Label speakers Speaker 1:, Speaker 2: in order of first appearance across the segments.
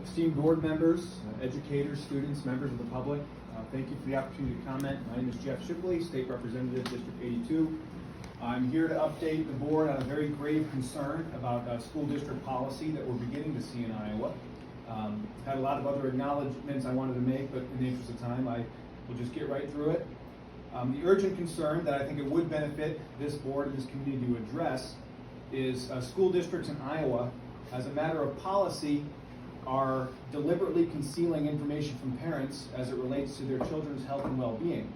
Speaker 1: Esteemed board members, educators, students, members of the public, thank you for the opportunity to comment. My name is Jeff Shipley, State Representative, District 82. I'm here to update the board on a very grave concern about school district policy that we're beginning to see in Iowa. Had a lot of other acknowledgments I wanted to make, but in the interest of time, I will just get right through it. The urgent concern that I think it would benefit this board and this community to address is school districts in Iowa, as a matter of policy, are deliberately concealing information from parents as it relates to their children's health and well-being.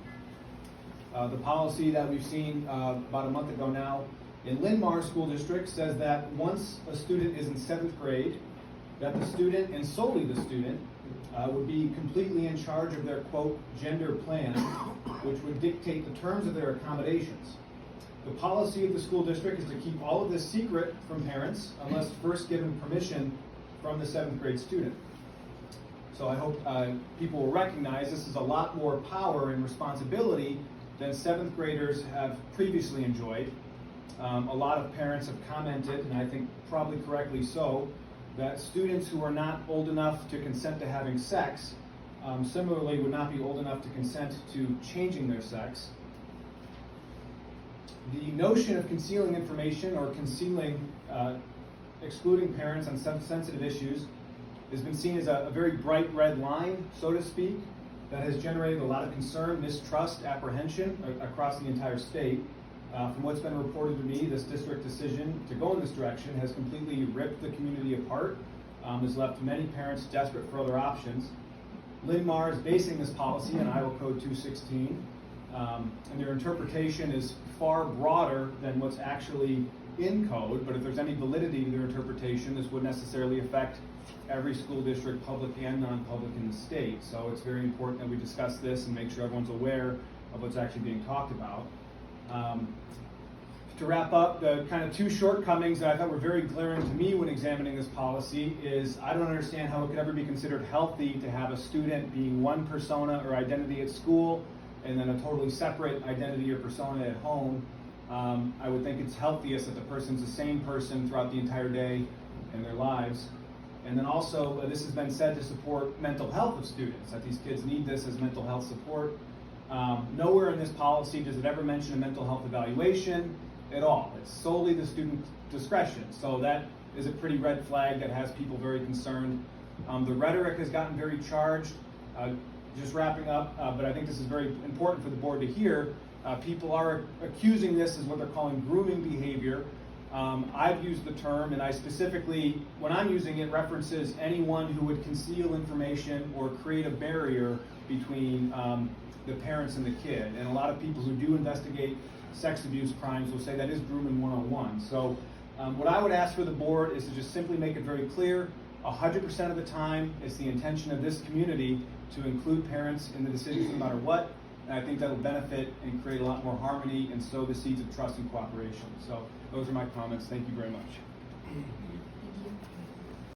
Speaker 1: The policy that we've seen about a month ago now in Linn-Mar School District says that once a student is in 7th grade, that the student, and solely the student, would be completely in charge of their, quote, gender plan, which would dictate the terms of their accommodations. The policy of the school district is to keep all of this secret from parents unless first given permission from the 7th grade student. So I hope people will recognize this is a lot more power and responsibility than 7th graders have previously enjoyed. A lot of parents have commented, and I think probably correctly so, that students who are not old enough to consent to having sex similarly would not be old enough to consent to changing their sex. The notion of concealing information or excluding parents on some sensitive issues has been seen as a very bright red line, so to speak, that has generated a lot of concern, mistrust, apprehension across the entire state. From what's been reported to me, this district decision to go in this direction has completely ripped the community apart, has left many parents desperate for other options. Linn-Mar is basing this policy on Iowa Code 216, and their interpretation is far broader than what's actually in code, but if there's any validity to their interpretation, this would necessarily affect every school district, public and non-public in the state. So it's very important that we discuss this and make sure everyone's aware of what's actually being talked about. To wrap up, the kind of two shortcomings that I thought were very glaring to me when examining this policy is I don't understand how it could ever be considered healthy to have a student being one persona or identity at school and then a totally separate identity or persona at home. I would think it's healthiest that the person's the same person throughout the entire day in their lives. And then also, this has been said to support mental health of students, that these kids need this as mental health support. Nowhere in this policy does it ever mention a mental health evaluation at all. It's solely the student's discretion. So that is a pretty red flag that has people very concerned. The rhetoric has gotten very charged. Just wrapping up, but I think this is very important for the board to hear. People are accusing this as what they're calling grooming behavior. I've used the term, and I specifically, when I'm using it, references anyone who would conceal information or create a barrier between the parents and the kid. And a lot of people who do investigate sex abuse crimes will say that is grooming 101. So what I would ask for the board is to just simply make it very clear, 100% of the time, it's the intention of this community to include parents in the decisions no matter what. And I think that'll benefit and create a lot more harmony and sow the seeds of trust and cooperation. So those are my comments. Thank you very much.